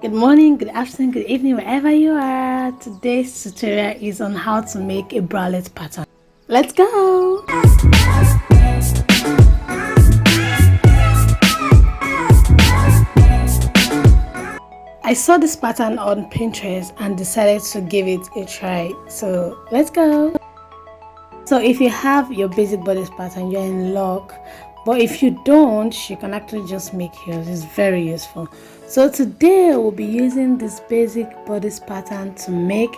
Good morning, good afternoon, good evening, wherever you are. Today's tutorial is on how to make a bralette pattern. Let's go! I saw this pattern on Pinterest and decided to give it a try. So let's go! So if you have your basic bodice pattern, you're in luck. But if you don't, you can actually just make yours. It's very useful. So today we'll be using this basic bodice pattern to make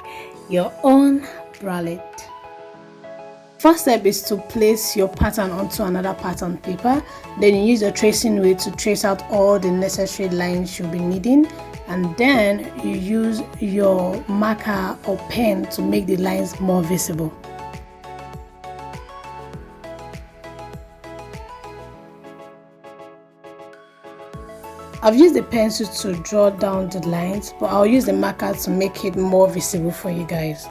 your own bralette. First step is to place your pattern onto another pattern paper. Then you use your tracing wheel to trace out all the necessary lines you'll be needing. And then you use your marker or pen to make the lines more visible. I've used the pencil to draw down the lines, but I'll use the marker to make it more visible for you guys.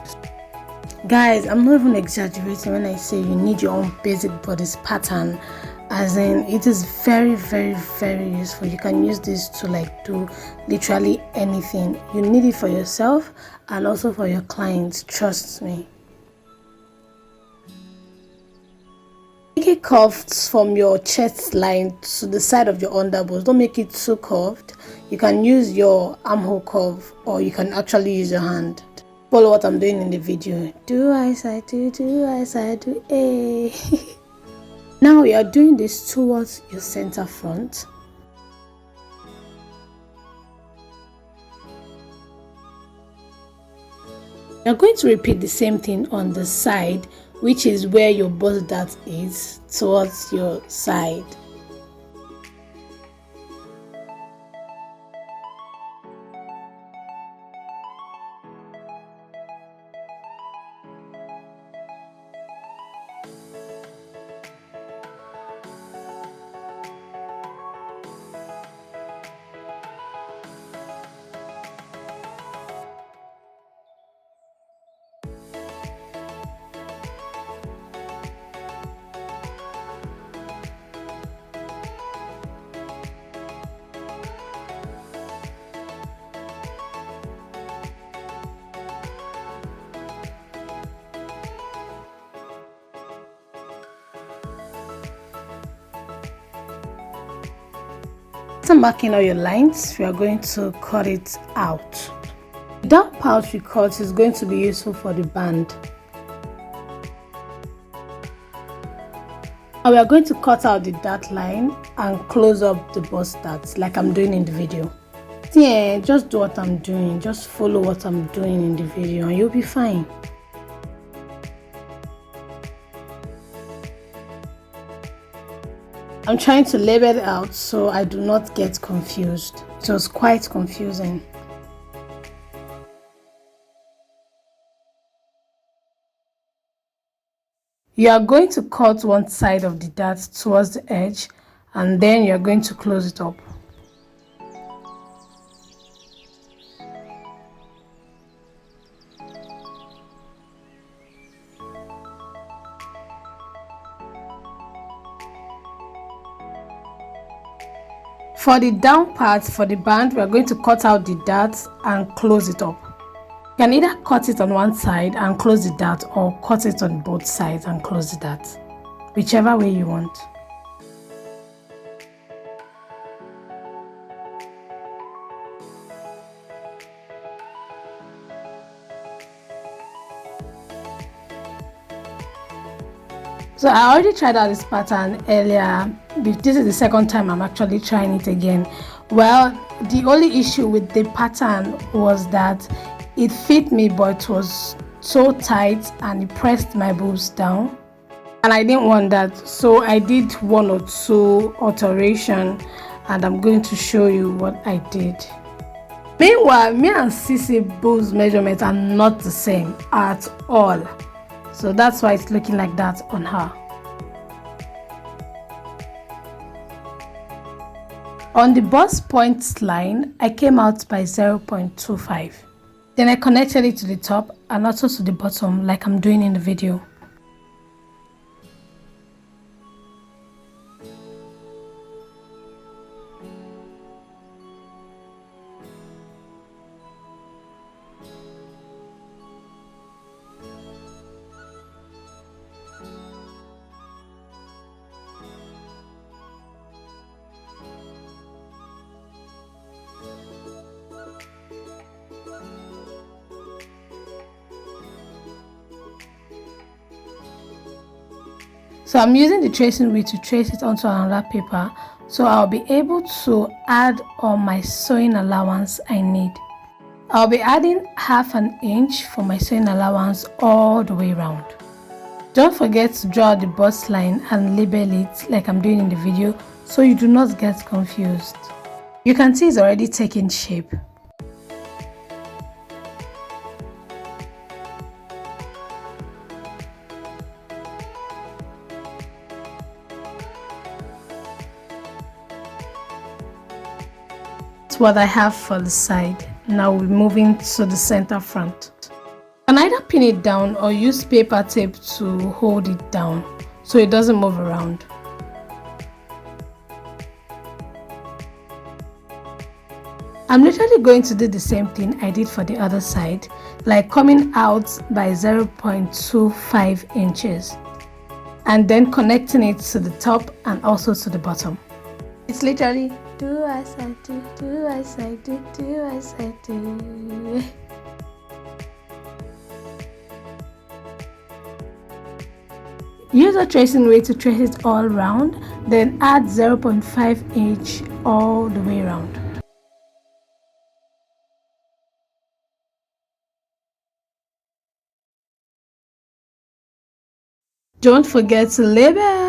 Guys, I'm not even exaggerating when I say you need your own basic bodice pattern, as in it is very useful. You can use this to do literally anything. You need it for yourself and also for your clients, trust me. Make it curved from your chest line to the side of your underbust. Don't make it too curved. You can use your armhole curve, or you can actually use your hand. Follow what I'm doing in the video. Do as I do, eh. Now we are doing this towards your center front. You're going to repeat the same thing on the side, which is where your bust dart is, towards your side. After marking all your lines, we are going to cut it out. The down part we cut is going to be useful for the band. Now we are going to cut out the dart line and close up the bust dart like I'm doing in the video. Yeah, just do what I'm doing. Just follow what I'm doing in the video and you'll be fine. I'm trying to label it out so I do not get confused. It was quite confusing. You are going to cut one side of the dart towards the edge and then you are going to close it up. For the down part, for the band, we are going to cut out the dart and close it up. You can either cut it on one side and close the dart, or cut it on both sides and close the dart, whichever way you want. So I already tried out this pattern earlier. This is the second time I'm actually trying it again. Well, the only issue with the pattern was that it fit me, but it was so tight and it pressed my boobs down. And I didn't want that, so I did one or two alterations and I'm going to show you what I did. Meanwhile, me and Sissy boobs measurements are not the same at all. So that's why it's looking like that on her. On the bust point line, I came out by 0.25. Then I connected it to the top and also to the bottom like I'm doing in the video. So I'm using the tracing wheel to trace it onto another paper, so I'll be able to add all my sewing allowance I need. I'll be adding 1/2 inch for my sewing allowance all the way around. Don't forget to draw the bust line and label it like I'm doing in the video so you do not get confused. You can see it's already taking shape. What I have for the side. Now we're moving to the center front. You can either pin it down or use paper tape to hold it down so it doesn't move around. I'm literally going to do the same thing I did for the other side, like coming out by 0.25 inches and then connecting it to the top and also to the bottom. It's literally do as I do, do as I do, do as I do. Use a tracing wheel to trace it all around, then add 0.5 inch all the way around. Don't forget to label.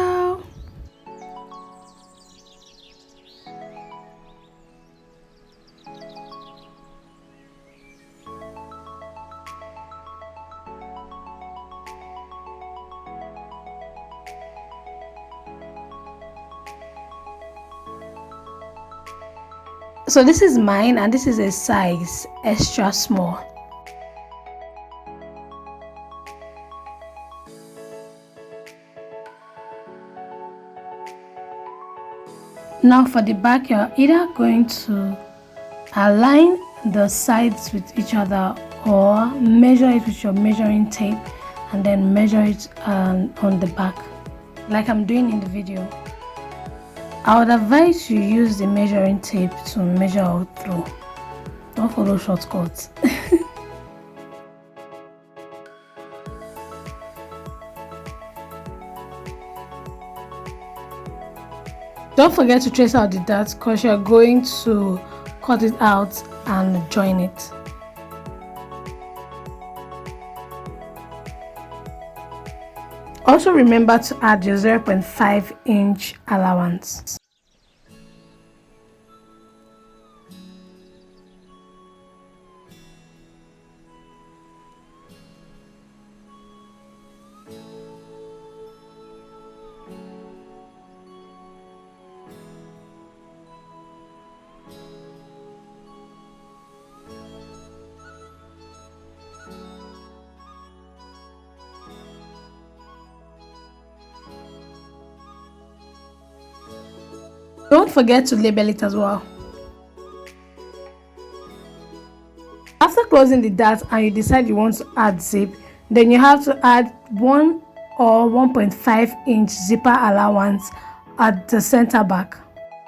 So this is mine and this is a size extra small. Now for the back, you're either going to align the sides with each other or measure it with your measuring tape and then measure it on the back like I'm doing in the video. I would advise you use the measuring tape to measure all through. Don't follow shortcuts. Don't forget to trace out the dots because you're going to cut it out and join it. Also remember to add your 0.5 inch allowance. Don't forget to label it as well. After closing the dart and you decide you want to add zip, then you have to add 1 or 1.5 inch zipper allowance at the center back.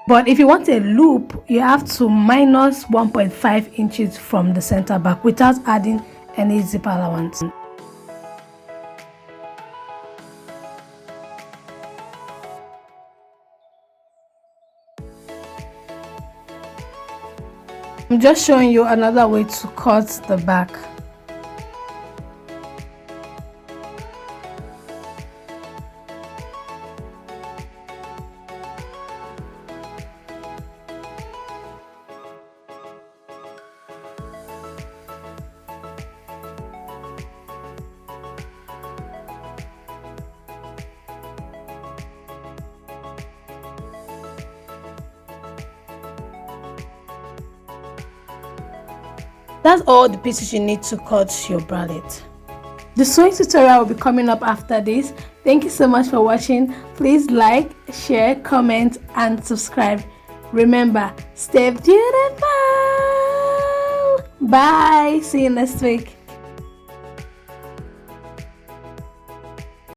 But if you want a loop, you have to minus 1.5 inches from the center back without adding any zipper allowance. I'm just showing you another way to cut the back. That's all the pieces you need to cut your bralette. The sewing tutorial will be coming up after this. Thank you so much for watching. Please like, share, comment and subscribe. Remember, stay beautiful. Bye. See you next week.